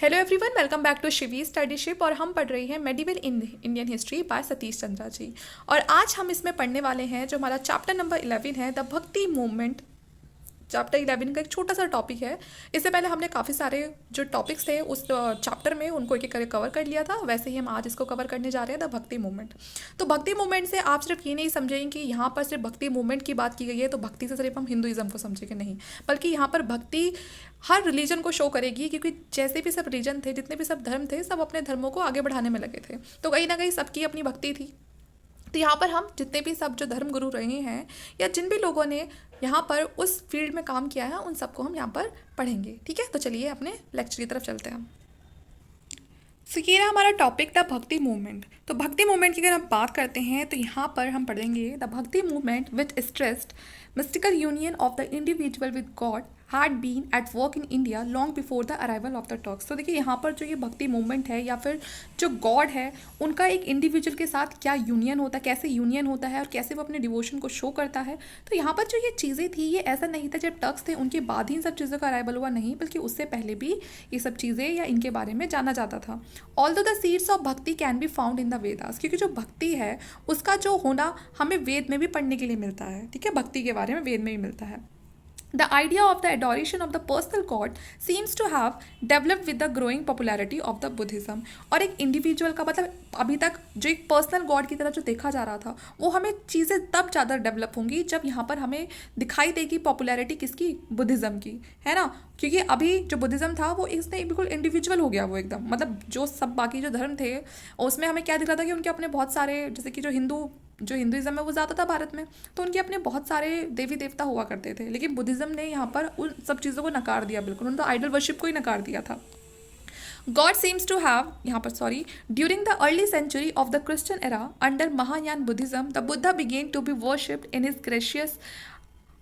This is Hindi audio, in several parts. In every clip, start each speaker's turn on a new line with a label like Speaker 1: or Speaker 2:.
Speaker 1: Hello everyone, welcome back to Shivi Studyship. और हम पढ़ रही हैं medieval Indian history by Satish Chandra ji. और आज हम इसमें पढ़ने वाले हैं जो हमारा चैप्टर नंबर 11 है, द भक्ति मूवमेंट। चैप्टर 11 का एक छोटा सा टॉपिक है। इससे पहले हमने काफ़ी सारे जो टॉपिक्स थे उस चैप्टर में उनको एक एक करके कवर कर लिया था। वैसे ही हम आज इसको कवर करने जा रहे हैं, द भक्ति मूवमेंट। तो भक्ति मूवमेंट से आप सिर्फ ये नहीं समझेंगे कि यहाँ पर सिर्फ भक्ति मूवमेंट की बात की गई है तो भक्ति से सिर्फ हम हिंदुइज्म को समझेंगे, नहीं, बल्कि यहाँ पर भक्ति हर रिलीजन को शो करेगी, क्योंकि जैसे भी सब रिलीजन थे, जितने भी सब धर्म थे, सब अपने धर्मों को आगे बढ़ाने में लगे थे। तो कहीं ना कहीं सबकी अपनी भक्ति थी। तो यहाँ पर हम जितने भी सब जो धर्म गुरु रहे हैं या जिन भी लोगों ने यहाँ पर उस फील्ड में काम किया है उन सबको हम यहाँ पर पढ़ेंगे। ठीक है, तो चलिए अपने लेक्चर की तरफ चलते हैं हम। सो ये रहा हमारा टॉपिक, द भक्ति मूवमेंट। तो भक्ति मूवमेंट की अगर हम बात करते हैं तो यहाँ पर हम पढ़ेंगे द भक्ति movement which stressed mystical union of the individual with God had been at work in India long before the arrival of the Turks. तो देखिए यहाँ पर जो ये भक्ति मूवमेंट है या फिर जो गॉड है उनका एक इंडिविजुअल के साथ क्या यूनियन होता है, कैसे यूनियन होता है और कैसे वो अपने डिवोशन को शो करता है। तो यहाँ पर जो ये चीज़ें थी ये ऐसा नहीं था जब टर्क्स थे उनके बाद ही इन सब चीज़ों का अराइवल हुआ, नहीं, बल्कि उससे पहले भी ये सब चीज़ें या इनके बारे में जाना जाता था। ऑल्दो द सीड्स ऑफ भक्ति can be found in the Vedas, क्योंकि जो भक्ति है उसका जो होना हमें वेद में भी पढ़ने के लिए मिलता है। ठीक है, भक्ति के बारे में वेद में भी मिलता है। The idea of the adoration of the personal God seems to have developed with the growing popularity of the Buddhism। और एक इंडिविजुअल का मतलब अभी तक जो एक पर्सनल गॉड की तरह जो देखा जा रहा था वो हमें चीज़ें तब ज़्यादा डेवलप होंगी जब यहाँ पर हमें दिखाई देगी पॉपुलैरिटी किसकी, बुद्धिज़्म की, है ना। क्योंकि अभी जो बुद्धिज़्म था वो इसने बिल्कुल इंडिविजुअल हो गया, वो एकदम मतलब जो सब बाकी जो धर्म थे उसमें हमें क्या दिख रहा था कि उनके अपने बहुत सारे, जैसे कि जो हिंदुइज्म है वो ज़्यादा था भारत में, तो उनके अपने बहुत सारे देवी देवता हुआ करते थे। लेकिन बुद्धिज़्म ने यहाँ पर उन सब चीज़ों को नकार दिया, बिल्कुल उन्होंने तो आइडल वर्शिप को ही नकार दिया था। God seems to have यहाँ पर during the early century of the Christian era under Mahayana Buddhism, the Buddha began to be worshipped in his gracious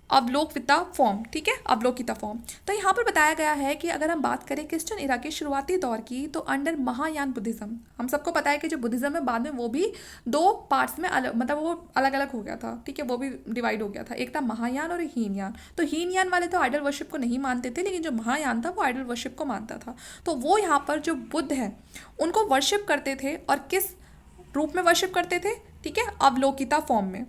Speaker 1: Avalokita form. ठीक है, अवलोकिता फॉर्म। तो यहाँ पर बताया गया है कि अगर हम बात करें क्रिश्चियन इरा के शुरुआती दौर की तो अंडर महायान बुद्धिज्म, हम सबको पता है कि जो बुद्धिज्म है बाद में वो भी दो पार्ट्स में अलग, मतलब वो अलग अलग हो गया था। ठीक है, वो भी डिवाइड हो गया था, एक था महायान और हीनयान। तो हीनयान वाले तो आइडल वर्शिप को नहीं मानते थे, लेकिन जो महायान था वो आइडल वर्शिप को मानता था। तो वो यहाँ पर जो बुद्ध है उनको वर्शिप करते थे, और किस रूप में वर्शिप करते थे, ठीक है, अवलोकिता फॉर्म में।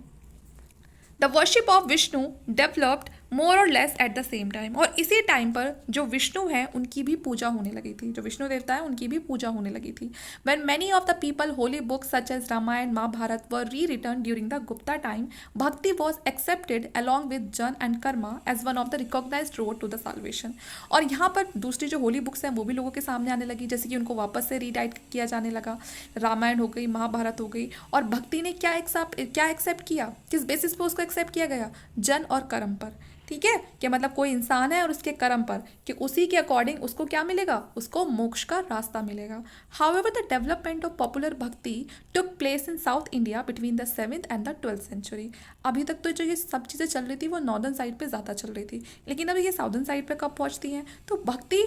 Speaker 1: The worship of Vishnu developed more or less at the same time. और इसी टाइम पर जो विष्णु है उनकी भी पूजा होने लगी थी, जो विष्णु देवता है उनकी भी पूजा होने लगी थी। When many of the people holy books such as Ramayana Mahabharata were rewritten during the Gupta time, bhakti was accepted along with jnana and karma as one of the recognised road to the salvation. और यहाँ पर दूसरी जो होली बुक्स हैं वो भी लोगों के सामने आने लगी, जैसे कि उनको वापस से रीराइट किया जाने लगा। रामायण हो गई, महाभारत हो गई, और भक्ति ने क्या एक्सेप्ट किया, किस बेसिस पर उसको एक्सेप्ट किया गया, जन और कर्म पर। ठीक है, कि मतलब कोई इंसान है और उसके कर्म पर, कि उसी के अकॉर्डिंग उसको क्या मिलेगा, उसको मोक्ष का रास्ता मिलेगा। However the development of popular bhakti took place in South India between the 7th and the 12th century. अभी तक तो जो ये सब चीज़ें चल रही थी वो नॉर्दर्न साइड पे ज़्यादा चल रही थी, लेकिन अभी ये साउदर्न साइड पे कब पहुँचती हैं, तो भक्ति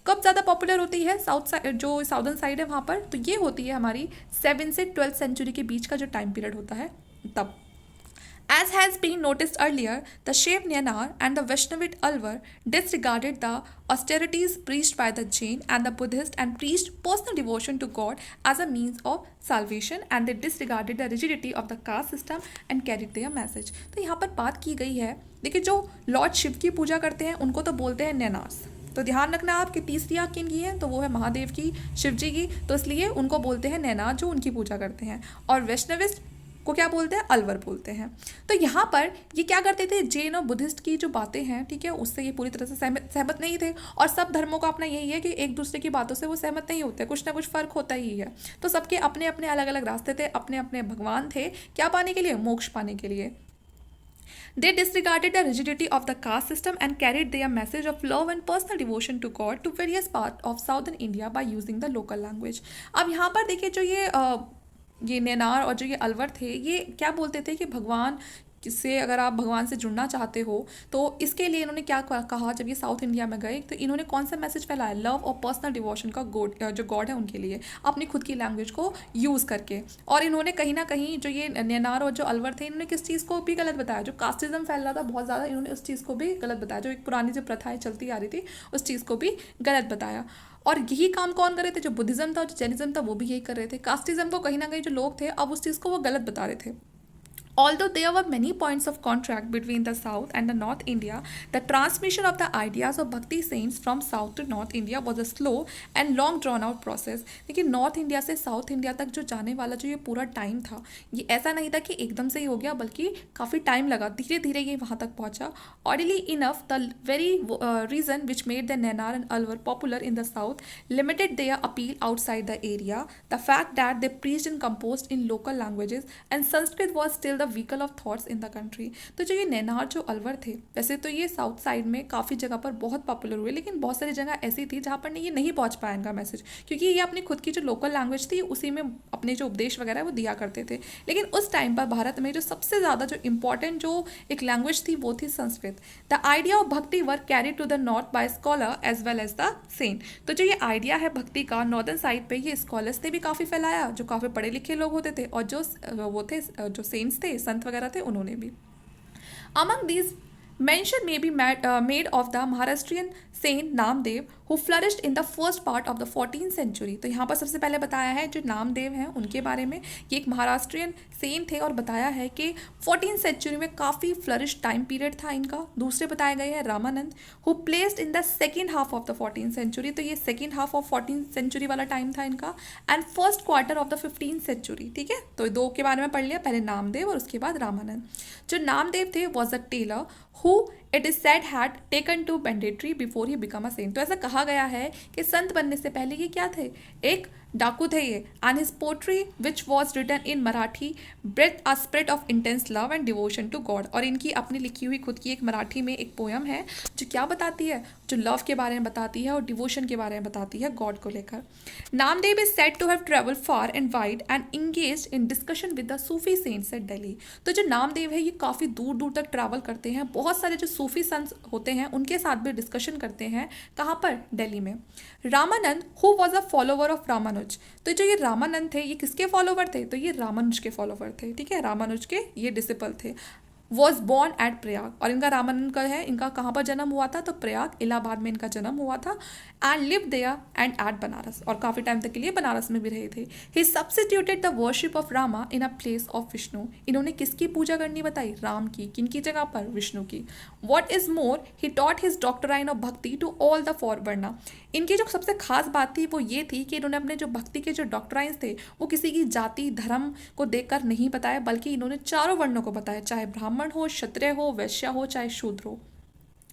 Speaker 1: कब ज़्यादा पॉपुलर होती है, साउथ साइड, जो साउदर्न साइड है वहाँ पर, तो ये होती है हमारी 7 से 12th सेंचुरी के बीच का जो टाइम पीरियड होता है तब। As has been noticed earlier, the Shiv Nayanar and the Vaishnavite Alvar disregarded the austerities preached by the Jain and the Buddhist and preached personal devotion to God as a means of salvation, and they disregarded the rigidity of the caste system and carried their message। तो यहाँ पर बात की गई है, देखिए जो लॉर्ड शिव की पूजा करते हैं उनको तो बोलते हैं नैनार्स। तो ध्यान रखना आप कि तीसरी आँख किन की है, तो वो है महादेव की, शिव जी की, तो इसलिए उनको बोलते हैं नैनार जो उनकी पूजा करते हैं। और वैष्णविस्ट को क्या बोलते हैं, अलवर बोलते हैं। तो यहाँ पर ये क्या करते थे, जैन और बुद्धिस्ट की जो बातें हैं, ठीक है, उससे ये पूरी तरह से सहमत नहीं थे। और सब धर्मों का अपना यही है कि एक दूसरे की बातों से वो सहमत नहीं होते, कुछ ना कुछ फ़र्क होता ही है। तो सबके अपने अपने अलग अलग रास्ते थे, अपने अपने भगवान थे, क्या पाने के लिए, मोक्ष पाने के लिए। They disregarded the rigidity of the caste system and carried their message of love and personal devotion to God to various parts of southern India by using the local language। अब यहाँ पर देखिए जो ये नैनार और जो ये अलवर थे ये क्या बोलते थे कि भगवान किससे अगर आप भगवान से जुड़ना चाहते हो तो इसके लिए इन्होंने क्या कहा, जब ये साउथ इंडिया में गए तो इन्होंने कौन सा मैसेज फैलाया, लव और पर्सनल डिवोशन का गॉड, जो गॉड है उनके लिए, अपनी खुद की लैंग्वेज को यूज़ करके। और इन्होंने कहीं ना कहीं जो ये नैनार और जो अलवर थे, इन्होंने किस चीज़ को भी गलत बताया, जो कास्टिज्म फैल रहा था बहुत ज़्यादा, इन्होंने उस चीज़ को भी गलत बताया, जो एक पुरानी जो प्रथाएं चलती आ रही थी उस चीज़ को भी गलत बताया। और यही काम कौन कर रहे थे, जो बुद्धिज्म था और जो जैनिज्म था वो भी यही कर रहे थे। कास्टिज्म को कहीं ना कहीं जो लोग थे अब उस चीज़ को वो गलत बता रहे थे। Although there were many points of contact between the South and the North India, the transmission of the ideas of Bhakti saints from South to North India was a slow and long drawn out process. देखिए नॉर्थ इंडिया से साउथ इंडिया तक जो जाने वाला जो ये पूरा टाइम था, ये ऐसा नहीं था कि एकदम से ही हो गया, बल्कि काफ़ी टाइम लगा, धीरे धीरे ये वहाँ तक पहुँचा। Oddly enough, the very reason which made the Nanar and Alwar popular in the South limited their appeal outside the area. The fact that they preached and composed in local languages and Sanskrit was still the vehicle of thoughts in the country. तो जो ये नैनार जो अलवर थे, वैसे तो ये साउथ साइड में काफ़ी जगह पर बहुत पॉपुलर हुए, लेकिन बहुत सारी जगह ऐसी थी जहाँ पर ये नहीं पहुँच पाया इनका मैसेज, क्योंकि ये अपनी खुद की जो लोकल लैंग्वेज थी उसी में अपने जो उपदेश वगैरह है वो दिया करते थे। लेकिन उस टाइम पर भारत में जो सबसे ज़्यादा जो इंपॉर्टेंट जो एक लैंग्वेज थी वो थी Sanskrit. The idea of bhakti were carry to the north by scholar as well as the saint. तो जो ये आइडिया है भक्ति का, नॉर्दर्न साइड पे ये स्कॉलर्स ने भी काफ़ी फैलाया, जो काफ़ी पढ़े लिखे लोग होते थे, और जो वो थे जो सेंट्स थे, संत वगैरह थे, उन्होंने भी। Among these, mention may be made of the Maharashtrian saint Namdev who flourished in the first part of the 14th century। तो यहाँ पर सबसे पहले बताया है जो नामदेव हैं उनके बारे में, ये एक महाराष्ट्रियन सेंट थे, और बताया है कि 14th सेंचुरी में काफ़ी फ्लरिश टाइम पीरियड था इनका। दूसरे बताए गए हैं Ramanand who placed in the second half of the 14th century. तो ये second half of 14th century वाला टाइम था इनका, and first quarter of the 15th century. ठीक है, तो दो के बारे में पढ़ लिया, पहले नामदेव और उसके बाद रामानंद। जो नामदेव थे was a tailor who it is said had taken to mandatory before he become a saint. तो ऐसा कहा गया है कि संत बनने से पहले ये क्या थे, एक डाकू थे ये। And his poetry which was written in Marathi breath a spirit of intense love and devotion to God. और इनकी अपनी लिखी हुई खुद की एक मराठी में एक पोयम है जो क्या बताती है, जो लव के बारे में बताती है और डिवोशन के बारे में बताती है गॉड को लेकर। Namdev is said to have travelled far and wide and engaged in discussion with the Sufi saints at Delhi. तो जो नामदेव है ये काफ़ी दूर दूर तक ट्रैवल करते हैं, बहुत सारे जो सूफी संत होते हैं उनके साथ भी डिस्कशन करते हैं। कहाँ पर, दिल्ली में। Ramanand who was a follower of Ramanuja. तो जो ये रामानंद थे ये किसके फॉलोवर थे, तो ये रामानुज के फॉलोवर थे। ठीक है, रामानुज के ये डिसिपल थे। वॉज बॉर्न एट प्रयाग, और इनका रामानंद का है, इनका कहाँ पर जन्म हुआ था, तो प्रयाग इलाहाबाद में इनका जन्म हुआ था। And live there and at Banaras, और काफ़ी टाइम तक के लिए बनारस में भी रहे थे। He substituted the worship of Rama in a place of Vishnu. इन्होंने किसकी पूजा करनी बताई, राम की, किनकी जगह पर, विष्णु की। What is more he taught his doctrine of भक्ति टू ऑल द फॉरवर्ना। इनकी जो सबसे खास बात थी वो ये थी कि इन्होंने अपने जो भक्ति के जो डॉक्टराइंस थे वो किसी की जाति धर्म को देखकर नहीं बताया, बल्कि इन्होंने चारों वर्णों को बताया, चाहे ब्राह्मण हो, क्षत्रिय हो, वैश्य हो, चाहे शूद्र हो।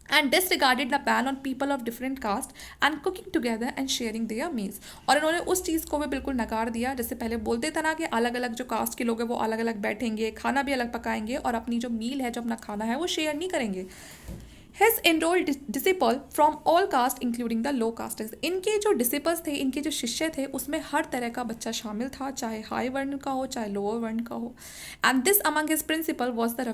Speaker 1: And disregarded the ban on people of different caste and cooking together and sharing their meals। और इन्होंने उस चीज़ को भी बिल्कुल नकार दिया, जैसे पहले बोलते थे ना कि अलग अलग जो कास्ट के लोग हैं वो अलग अलग बैठेंगे, खाना भी अलग पकाएंगे, और अपनी जो मील है, जो अपना खाना है वो शेयर नहीं करेंगे। His enrolled disciple from all caste including the low castes। इनके जो डिसिपल्स थे, इनके जो शिष्य थे, उसमें हर तरह का बच्चा शामिल था, चाहे हाई वर्ण का हो चाहे लोअर वर्ण का हो। And this among his principal was the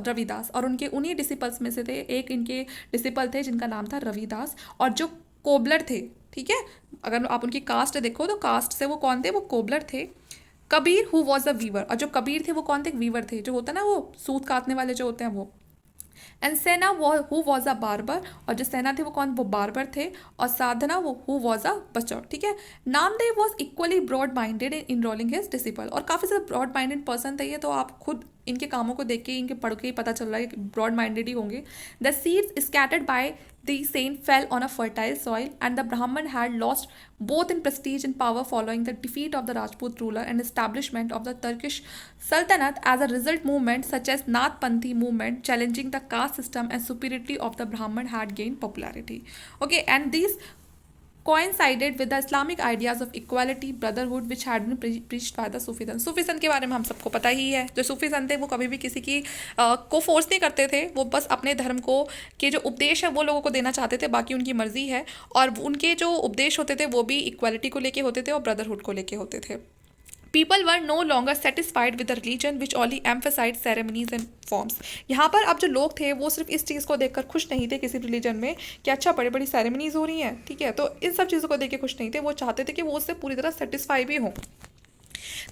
Speaker 1: Ravidas. और उनके उन्हीं डिसिपल्स में से थे, एक इनके डिसिपल थे जिनका नाम था रविदास, और जो कोबलर थे। ठीक है, अगर आप उनकी कास्ट देखो तो कास्ट से वो कौन थे, वो कोबलर थे। Kabir who was a weaver, और जो कबीर थे वो कौन थे, वीवर थे, जो होता है ना वो सूत काटने वाले जो होते हैं वो। एंड सेना हु वॉज अ बार्बर, और जो सेना थे वो कौन, वो बार्बर थे। और साधना वो हु वॉज अ बचर। ठीक है, Namdev was equally broad minded in enrolling his disciple. और काफ़ी ज़्यादा ब्रॉड माइंडेड पर्सन थे ये, तो आप खुद इनके कामों को देख के, इनके पढ़ के ही पता चल रहा है कि ब्रॉड माइंडेड ही होंगे। The seeds scattered by the saint fell on a fertile soil, and the Brahman had lost both in prestige and power following the defeat of the Rajput ruler and establishment of the Turkish Sultanate. As a result, movements such as Nath Panthi movement challenging the caste system and superiority of the Brahman had gained popularity. Okay, and these coincided with the Islamic ideas of equality, brotherhood, which had been preached by the Sufi संत। सूफी संत के बारे में हम सबको पता ही है, जो सूफी संत थे वो कभी भी किसी की को फोर्स नहीं करते थे, वो बस अपने धर्म को के जो उपदेश है वो लोगों को देना चाहते थे, बाकी उनकी मर्जी है। और उनके जो उपदेश होते थे वो भी इक्वालिटी को लेके होते थे और ब्रदरहुड को लेके होते थे। People were no longer satisfied with the religion which only emphasized ceremonies and forms. यहाँ पर अब जो लोग थे वो सिर्फ इस चीज़ को देखकर खुश नहीं थे किसी रिलीजन में कि अच्छा बड़ी बड़ी सेरेमनीज हो रही हैं, ठीक है, तो इन सब चीज़ों को देख के खुश नहीं थे, वो चाहते थे कि वो उससे पूरी तरह सेटिस्फाई भी हों.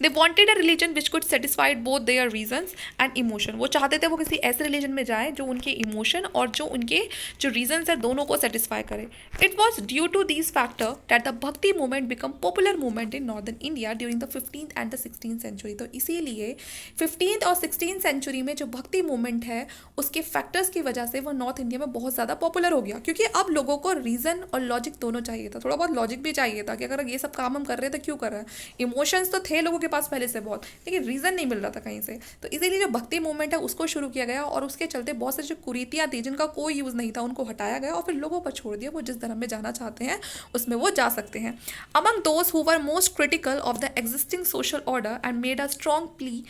Speaker 1: They wanted a religion which could satisfied both their reasons and emotion. वो चाहते थे वो किसी ऐसे रिलीजन में जाए जो उनके इमोशन और जो उनके जो रीजन्स है दोनों को सेटिस्फाई करे. It was due to these factor that the भक्ति movement become popular movement in northern India during the 15th and the 16th century. तो इसीलिए 15th और 16th सेंचुरी में जो भक्ति मूवमेंट है उसके फैक्टर्स की वजह से वो नॉर्थ इंडिया में बहुत ज़्यादा पॉपुलर हो गया, क्योंकि अब लोगों को रीज़न और लॉजिक दोनों चाहिए था. थोड़ा बहुत लॉजिक भी चाहिए था कि अगर ये सब काम हम कर रहे हैं तो क्यों कर रहे हैं. इमोशंस तो थे लोगों के पास पहले से बहुत, लेकिन रीज़न नहीं मिल रहा था कहीं से. तो इसीलिए जो भक्ति मूवमेंट है उसको शुरू किया गया और उसके चलते बहुत सारी जो कुरीतियाँ थी जिनका कोई यूज़ नहीं था उनको हटाया गया और फिर लोगों पर छोड़ दिया, वो जिस धर्म में जाना चाहते हैं उसमें वो जा सकते हैं. Among those who were most critical of the existing social order and made a strong plea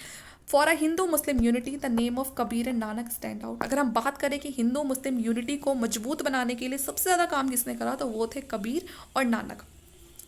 Speaker 1: for a Hindu Muslim unity the name of Kabir and Nanak stand out. अगर हम बात करें कि हिंदू मुस्लिम यूनिटी को मजबूत बनाने के लिए सबसे ज़्यादा काम किसने करा तो वो थे कबीर और Nanak.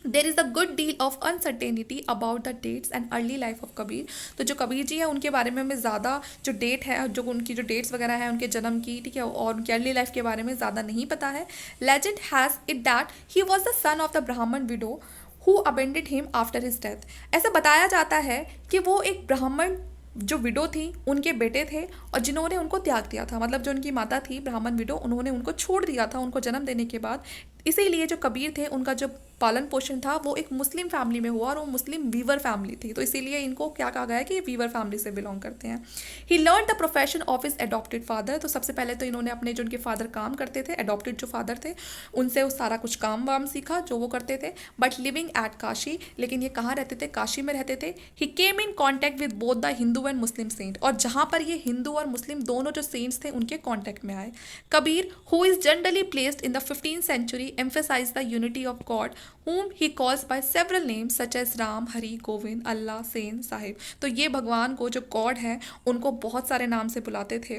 Speaker 1: There is a good deal of uncertainty about the dates and early life of Kabir. तो जो कबीर जी है उनके बारे में हमें ज़्यादा जो डेट है, जो उनकी जो डेट्स वगैरह है उनके जन्म की, ठीक है, और उनकी अर्ली लाइफ के बारे में ज़्यादा नहीं पता है. Legend has it that he was the son of the Brahmin widow who abandoned him after his death. ऐसा बताया जाता है कि वो एक ब्राह्मण जो विडो थी उनके बेटे थे और जिन्होंने उनको त्याग दिया था, मतलब जो उनकी माता थी ब्राह्मण विडो, उन्होंने उनको छोड़ दिया था उनको जन्म देने के बाद. इसीलिए जो कबीर थे उनका जो पालन पोषण था वो एक मुस्लिम फैमिली में हुआ और वो मुस्लिम वीवर फैमिली थी, तो इसीलिए इनको क्या कहा गया है कि ये वीवर फैमिली से बिलोंग करते हैं. He learn the profession of his adopted father. तो सबसे पहले तो इन्होंने अपने जो उनके फादर काम करते थे, एडॉप्टेड जो फादर थे, उनसे वो सारा कुछ काम वाम सीखा जो वो करते थे. बट लिविंग एट काशी, लेकिन ये कहाँ रहते थे, काशी में रहते थे. He came in contact with both the Hindu and Muslim saint, और जहाँ पर ये हिंदू और मुस्लिम दोनों जो सेंट्स थे उनके कॉन्टैक्ट में आए. Kabir who is generally placed in the 15th century emphasized the unity of God whom he calls by several names such as Ram, Hari, Govind, Allah, Sain, Sahib. तो ये भगवान को जो गॉड है उनको बहुत सारे नाम से बुलाते थे.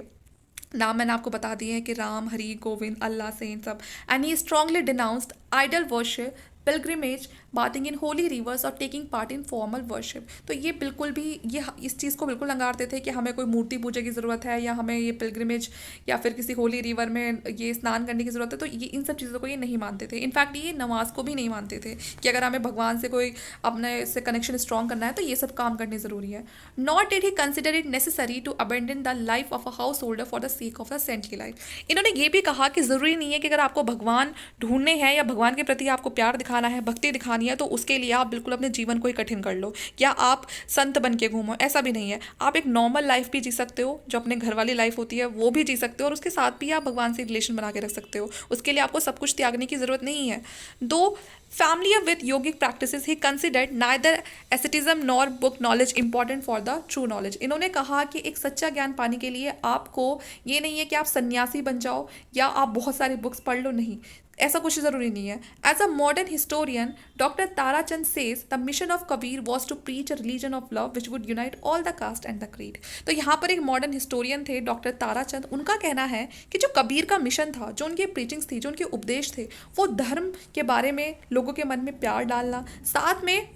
Speaker 1: नाम मैंने आपको बता दिए हैं कि राम, हरि, गोविंद, अल्लाह, सेन सब. And he strongly denounced idol worship, pilgrimage, bathing in holy rivers और taking part in formal worship. तो ये बिल्कुल भी ये इस चीज़ को बिल्कुल अंगारते थे कि हमें कोई मूर्ति पूजा की ज़रूरत है या हमें ये पिलग्रिमेज या फिर किसी होली रिवर में ये स्नान करने की ज़रूरत है. तो ये इन सब चीज़ों को ये नहीं मानते थे. इनफैक्ट ये नमाज को भी नहीं मानते थे कि अगर हमें भगवान से कोई अपने से कनेक्शन स्ट्रॉन्ग करना है तो ये सब काम करने ज़रूरी है. Not did he consider it necessary to abandon the life of a householder for the sake of the saintly life. इन्होंने ये भी कहा कि ज़रूरी नहीं है कि अगर आपको भगवान ढूंढने हैं या भगवान के प्रति आपको प्यार दिखाना है, भक्ति दिखानी है, तो उसके लिए आप बिल्कुल अपने जीवन को ही कठिन कर लो या आप संत बन के घूमो. ऐसा भी नहीं है. आप एक नॉर्मल लाइफ भी जी सकते हो, जो अपने घर वाली लाइफ होती है वो भी जी सकते हो और उसके साथ भी आप भगवान से रिलेशन बना के रख सकते हो. उसके लिए आपको सब कुछ त्यागने की ज़रूरत नहीं है. दो familiar with yogic practices he considered neither asceticism nor book knowledge important for the true knowledge. इन्होंने कहा कि एक सच्चा ज्ञान पाने के लिए आपको ये नहीं है कि आप सन्यासी बन जाओ या आप बहुत सारी बुक्स पढ़ लो, नहीं, ऐसा कुछ ज़रूरी नहीं है. As a modern historian doctor Tarachand says the mission of Kabir was to preach a religion of love which would unite all the caste and the creed. तो यहाँ पर एक मॉडर्न हिस्टोरियन थे डॉक्टर ताराचंद, उनका कहना है कि जो कबीर का मिशन था, जो उनके प्रीचिंग्स थी, जो उनके उपदेश थे, वो धर्म के बारे में लोगों के मन में प्यार डालना, साथ में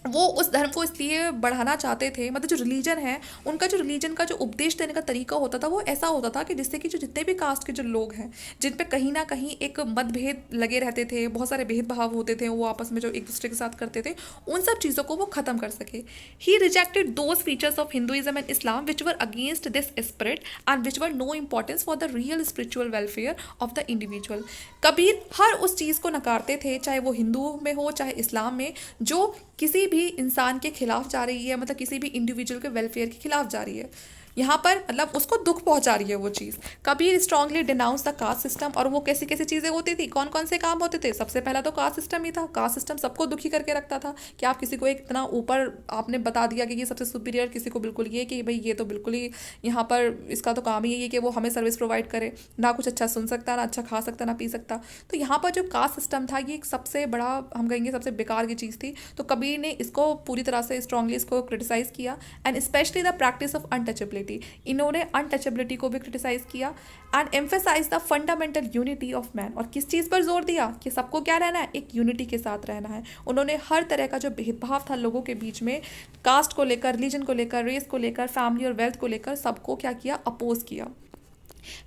Speaker 1: वो उस धर्म को इसलिए बढ़ाना चाहते थे, मतलब जो रिलीजन है उनका जो रिलीजन का जो उपदेश देने का तरीका होता था वो ऐसा होता था कि जिससे कि जो जितने भी कास्ट के जो लोग हैं जिन पे कहीं ना कहीं एक मतभेद लगे रहते थे, बहुत सारे भेदभाव होते थे, वो आपस में जो एक दूसरे के साथ करते थे, उन सब चीज़ों को वो ख़त्म कर सके. He rejected those features of Hinduism and Islam which were against this spirit and which were no importance for the real spiritual welfare of the individual. Kabir हर उस चीज़ को नकारते थे, चाहे वो हिंदू में हो चाहे इस्लाम में, जो किसी भी इंसान के खिलाफ जा रही है, मतलब किसी भी इंडिविजुअल के वेलफेयर के खिलाफ जा रही है. यहाँ पर मतलब उसको दुख पहुँचा रही है वो चीज़. Kabir strongly denounce the caste system. और वो कैसी कैसी चीज़ें होती थी, कौन कौन से काम होते थे. सबसे पहला तो कास्ट सिस्टम ही था. कास्ट सिस्टम सबको दुखी करके रखता था कि आप किसी को एक इतना ऊपर आपने बता दिया कि ये सबसे सुपीरियर, किसी को बिल्कुल ये कि भाई ये तो बिल्कुल ही यहाँ पर इसका तो काम ही है कि वो हमें सर्विस प्रोवाइड करे, ना कुछ अच्छा सुन सकता, ना अच्छा खा सकता, ना पी सकता. तो यहाँ पर जो कास्ट सिस्टम था ये एक सबसे बड़ा, हम कहेंगे सबसे बेकार की चीज़ थी. तो कबीर ने इसको पूरी तरह से स्ट्रांगली इसको क्रिटिसाइज़ किया. And specially the practice of untouchability. गई थी। इन्होंने अनटचेबिलिटी को भी क्रिटिसाइज़ किया and emphasise the fundamental unity of man. और किस चीज़ पर जोर दिया कि सबको क्या रहना है, एक यूनिटी के साथ रहना है। उन्होंने हर तरह का जो भेदभाव था लोगों के बीच में, कास्ट को लेकर, रिलीजन को लेकर, रेस को लेकर, फैमिली और वेल्थ को लेकर, सबको क्या किया, अपोज किया।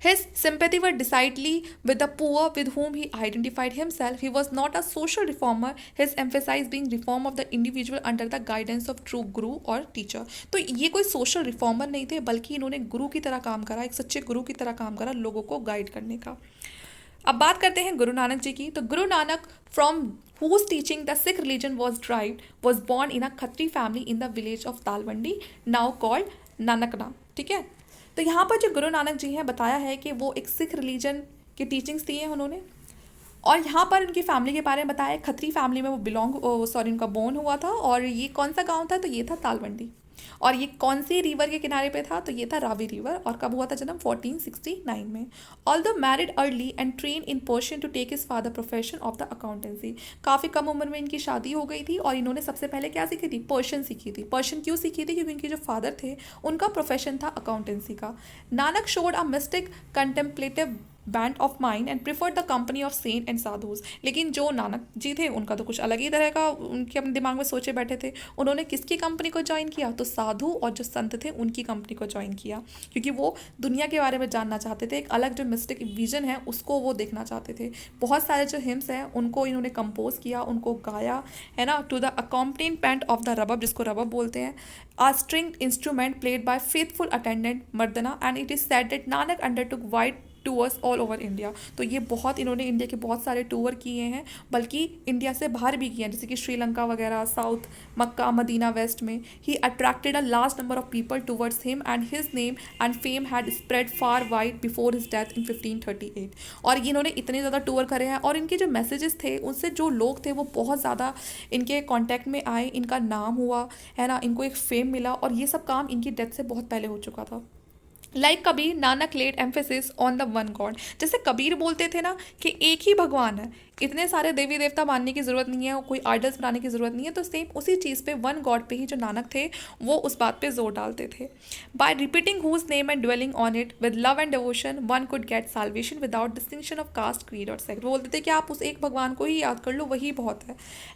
Speaker 1: His sympathy were decidedly with the poor with whom he identified himself. He was not a social reformer. His emphasis being reform of the individual under the guidance of true guru or teacher. तो ये कोई सोशल रिफॉर्मर नहीं थे, बल्कि इन्होंने गुरु की तरह काम करा, एक सच्चे गुरु की तरह काम करा लोगों को गाइड करने का। अब बात करते हैं गुरु नानक जी की। तो Guru Nanak from whose teaching the Sikh religion was derived was born in a Khatri family in the village of Talwandi, now called Nanakna। ठीक है, तो यहाँ पर जो गुरु नानक जी हैं बताया है कि वो एक सिख रिलीजन की टीचिंग्स दी हैं उन्होंने, और यहाँ पर उनकी फैमिली के बारे में बताया है। खत्री फैमिली में वो उनका बोर्न हुआ था, और ये कौन सा गांव था, तो ये था तालवंडी। और ये कौन सी रिवर के किनारे पे था, तो ये था रावी रिवर। और कब हुआ था जन्म, 1469 में। Although married early and train in Persian to take his father profession of the accountancy. काफ़ी कम उम्र में इनकी शादी हो गई थी, और इन्होंने सबसे पहले क्या सीखी थी, पर्शियन सीखी थी। पर्शियन क्यों सीखी थी, क्योंकि इनके जो फादर थे उनका प्रोफेशन था अकाउंटेंसी का। Nanak showed a mystic contemplative bent of mind and preferred the company of saint and sadhus. लेकिन जो नानक जी थे उनका तो कुछ अलग ही तरह का उनके अपने दिमाग में सोचे बैठे थे। उन्होंने किसकी कंपनी को ज्वाइन किया, तो साधु और जो संत थे उनकी कंपनी को ज्वाइन किया, क्योंकि वो दुनिया के बारे में जानना चाहते थे। एक अलग जो मिस्टिक विजन है उसको वो देखना चाहते थे। बहुत सारे जो हिम्स हैं उनको इन्होंने कंपोज किया, उनको गाया, है ना, टू द अकॉम्पनीमेंट ऑफ द रबब, जिसको रबब बोलते हैं, a stringed instrument played by faithful attendant Mardana, and it is said that Nanak undertook wide tours all over India. तो ये बहुत, इन्होंने इंडिया के बहुत सारे टूर किए हैं, बल्कि इंडिया से बाहर भी किए हैं, जैसे कि श्रीलंका वगैरह, साउथ, मक्का, मदीना, वेस्ट में। He attracted a large number of people towards him and his name and fame had spread far wide before his death in 1538। और इन्होंने इतने ज़्यादा टूर करे हैं, और इनके जो मैसेजेस थे उनसे जो लोग थे वो बहुत ज़्यादा इनके कॉन्टैक्ट में आए, इनका नाम हुआ, है ना, इनको एक फेम मिला, और ये सब काम इनकी डेथ से बहुत पहले हो चुका था। Like Kabir, Nanak laid emphasis on the one God. जैसे कबीर बोलते थे ना कि एक ही भगवान है, इतने सारे देवी देवता मानने की ज़रूरत नहीं है, कोई आइडल्स बनाने की ज़रूरत नहीं है। तो सेम उसी चीज़ पे, वन गॉड पे ही जो नानक थे वो उस बात पे जोर डालते थे। By repeating whose name and dwelling on it with love and devotion one could get salvation without distinction of caste, creed और सेक्ट। वो बोलते थे कि आप उस एक भगवान को ही याद कर लो, वही बहुत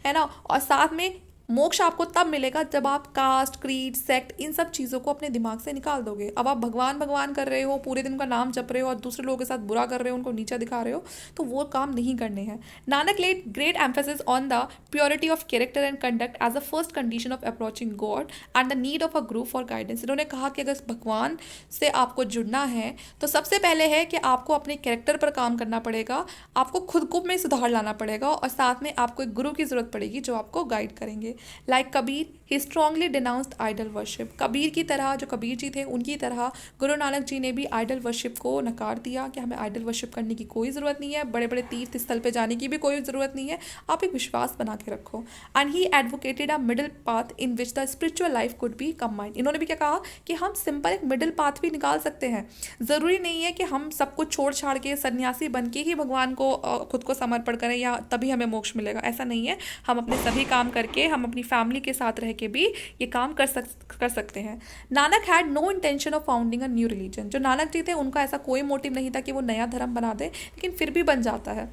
Speaker 1: है ना। और साथ में मोक्ष आपको तब मिलेगा जब आप कास्ट, क्रीड, सेक्ट, इन सब चीज़ों को अपने दिमाग से निकाल दोगे। अब आप भगवान भगवान कर रहे हो, पूरे दिन का नाम जप रहे हो, और दूसरे लोगों के साथ बुरा कर रहे हो, उनको नीचा दिखा रहे हो, तो वो काम नहीं करने हैं। Nanak laid great emphasis on the purity of character and conduct as a first condition of approaching God and the need of a group for guidance. इन्होंने कहा कि अगर भगवान से आपको जुड़ना है तो सबसे पहले है कि आपको अपने कैरेक्टर पर काम करना पड़ेगा, आपको खुद को में सुधार लाना पड़ेगा, और साथ में आपको एक गुरु की ज़रूरत पड़ेगी जो आपको गाइड करेंगे। Like Kabir, he strongly denounced idol worship. Kabir की तरह, जो कबीर जी थे उनकी तरह गुरु नानक जी ने भी आइडल वर्शिप को नकार दिया कि हमें आइडल वर्शिप करने की कोई ज़रूरत नहीं है, बड़े बड़े तीर्थ स्थल पे जाने की भी कोई ज़रूरत नहीं है, आप एक विश्वास बना के रखो। And he advocated a middle path in which the spiritual life could be combined. इन्होंने भी क्या कहा कि हम सिंपल एक मिडिल पाथ भी निकाल सकते हैं। ज़रूरी नहीं है कि हम सब कुछ छोड़ छाड़ के सन्यासी बन के ही भगवान को खुद को समर्पण करें या तभी हमें मोक्ष मिलेगा, ऐसा नहीं है। हम अपने सभी काम करके, हम अपनी फैमिली के साथ रह के भी ये काम कर सकते हैं। Nanak had no intention of founding a new religion. जो नानक जी थे उनका ऐसा कोई मोटिव नहीं था कि वो नया धर्म बना दे, लेकिन फिर भी बन जाता है।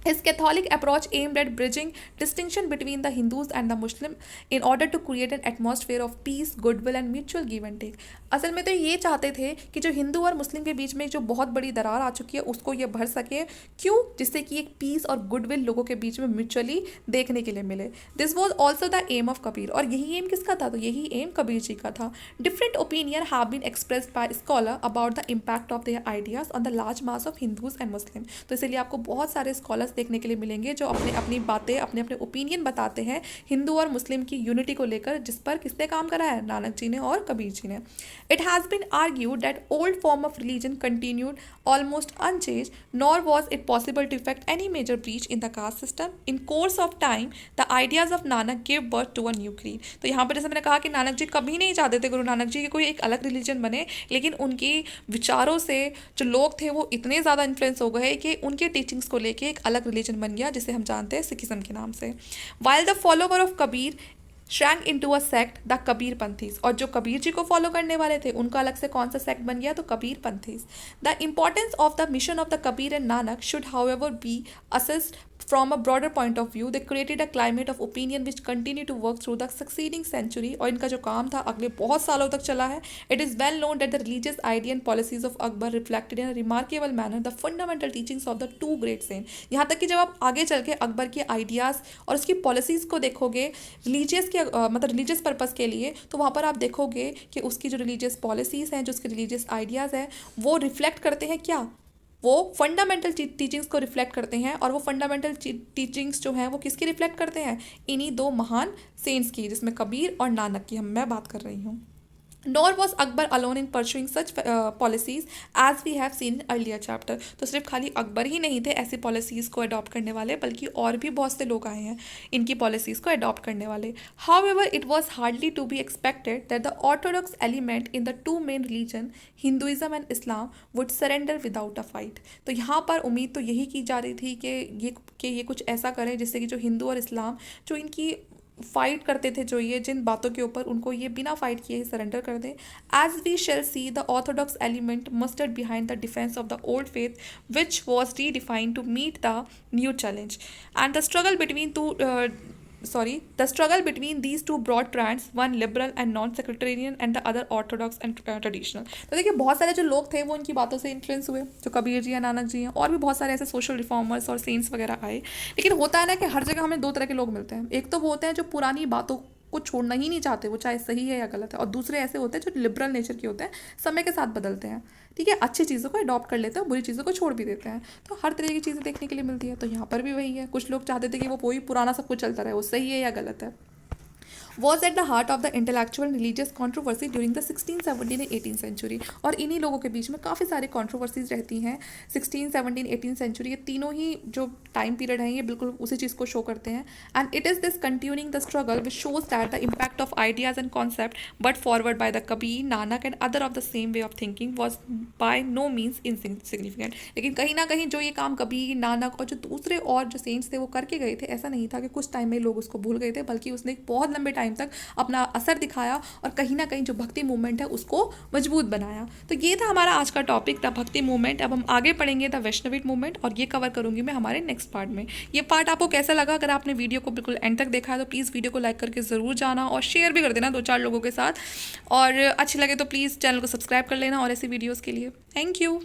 Speaker 1: His Catholic approach aimed at bridging distinction between the Hindus and the Muslim in order to create an atmosphere of peace, goodwill and mutual give and take। असल में तो ये चाहते थे कि जो हिंदू और मुस्लिम के बीच में जो बहुत बड़ी दरार आ चुकी है उसको ये भर सके। क्यों? जिससे कि एक पीस और गुडविल लोगों के बीच में म्यूचुअली देखने के लिए मिले। This was also the aim of Kabir. और यही एम किसका था? तो यही एम कबीर जी का था। Different opinion have been expressed by scholar about the impact of their ideas on the large mass of Hindus and Muslim. तो इसलिए आपको बहुत सारे स्कॉलर्स देखने के लिए मिलेंगे जो अपने अपनी बातें, अपने अपने ओपिनियन बताते हैं हिंदू और मुस्लिम की यूनिटी को लेकर, जिस पर किसने काम करा है? नानक जी ने और कबीर जी ने। It has been argued that old form of religion continued almost unchanged, nor was it possible to effect any major breach in the caste system. In course of time the ideas of Nanak give birth to a new creed. तो यहाँ पर जैसे मैंने कहा कि नानक जी कभी नहीं चाहते थे, गुरु नानक जी की कोई एक अलग रिलीजन बने, लेकिन उनकी विचारों से जो लोग थे वो इतने ज़्यादा इन्फ्लुएंस हो गए कि उनके टीचिंग्स को लेके एक अलग रिलीजन बन गया, जिसे हम जानते हैं सिखिज्म के नाम से। While the follower of Kabir sank into a sect the Kabir panthis, और जो कबीर जी को फॉलो करने वाले थे उनका अलग से कौन सा सेक्ट बन गया, तो Kabir panthis. The importance of the mission of the Kabir and Nanak should however be assessed from a broader point of view. They created a climate of opinion which continued to work through the succeeding century, और इनका जो काम था अगले बहुत सालों तक चला है. It is well known that the religious idea and policies of Akbar reflected in a remarkable manner the fundamental teachings of the two great saints. यहाँ तक कि जब आप आगे चल के अकबर के आइडियाज़ और उसकी पॉलिसीज़ को देखोगे रिलीजियस के मतलब रिलीजियस पर्पज़ के लिए, तो वहाँ पर आप देखोगे कि उसकी जो रिलीजियस पॉलिसीज़ हैं, जो उसके रिलीजियस आइडियाज़ हैं, वो रिफ्लेक्ट करते हैं क्या, वो फंडामेंटल टीचिंग्स को रिफ्लेक्ट करते हैं। और वो फंडामेंटल टीचिंग्स जो हैं वो किसकी रिफ्लेक्ट करते हैं, इन्हीं दो महान सेंट्स की, जिसमें कबीर और नानक की मैं बात कर रही हूँ। Nor was Akbar alone in pursuing such policies as we have seen in earlier chapter. तो सिर्फ खाली अकबर ही नहीं थे ऐसी पॉलिसीज़ को अडॉप्ट करने वाले, बल्कि और भी बहुत से लोग आए हैं इनकी पॉलिसीज़ को अडॉप्ट करने वाले. However, it was hardly to be expected that the orthodox element in the two main religion, Hinduism and Islam, would surrender without a fight. तो यहाँ पर उम्मीद तो यही की जा रही थी कि ये कुछ ऐसा करें जिससे कि जो हिंदू और इस्लाम जो इनकी फाइट करते थे, जो ये जिन बातों के ऊपर, उनको ये बिना फाइट किए ही सरेंडर कर दें. As we shall see the orthodox element mustered behind the defence of the old faith which was redefined to meet the new challenge and the struggle between these two broad trends, one liberal and non-sectarian and the other orthodox and traditional. तो देखिए बहुत सारे जो लोग थे वो इनकी बातों से इन्फ्लुएंस हुए, जो कबीर जी या नानक जी हैं, और भी बहुत सारे ऐसे सोशल रिफॉर्मर्स और सेंट्स वगैरह आए. लेकिन होता है ना कि हर जगह हमें दो तरह के लोग मिलते हैं. एक तो वो होते हैं जो पुरानी बातों को छोड़ना ही नहीं चाहते, वो चाहे सही है या गलत है, और दूसरे ऐसे होते हैं जो लिबरल नेचर के होते हैं, समय के साथ बदलते हैं. ठीक है, अच्छी चीज़ों को अडॉप्ट कर लेते हैं, बुरी चीज़ों को छोड़ भी देते हैं. तो हर तरह की चीज़ें देखने के लिए मिलती है. तो यहाँ पर भी वही है, कुछ लोग चाहते थे कि वो वही पुराना सब कुछ चलता रहे, वो सही है या गलत है. was at the heart of the intellectual and religious controversy during the 16th, 17th and 18th century. और इन्हीं लोगों के बीच में काफ़ी सारी controversies रहती हैं. 16, 17, 18th century, ये तीनों ही जो टाइम पीरियड हैं ये बिल्कुल उसी चीज़ को शो करते हैं. And it is this continuing the struggle which shows that the impact of ideas and concept but forward by the Kabir, Nanak and other of the same way of thinking was by no means insignificant. लेकिन कहीं ना कहीं जो ये काम कबीर, नानक और जो दूसरे और जो सेंट्स थे वो करके गए थे, ऐसा नहीं था कि कुछ टाइम में लोग उसको भूल गए थे, बल्कि उसने एक बहुत लंबे टाइम तक अपना असर दिखाया और कहीं ना कहीं जो भक्ति मूवमेंट है उसको मजबूत बनाया. तो ये था हमारा आज का टॉपिक, द भक्ति मूवमेंट. अब हम आगे पढ़ेंगे द वैष्णविट मूवमेंट, और ये कवर करूंगी मैं हमारे नेक्स्ट पार्ट में. ये पार्ट आपको कैसा लगा? अगर आपने वीडियो को बिल्कुल एंड तक देखा है तो प्लीज़ वीडियो को लाइक करके ज़रूर जाना और शेयर भी कर देना 2-4 लोगों के साथ, और अच्छे लगे तो प्लीज़ चैनल को सब्सक्राइब कर लेना और ऐसी वीडियोज़ के लिए. Thank you.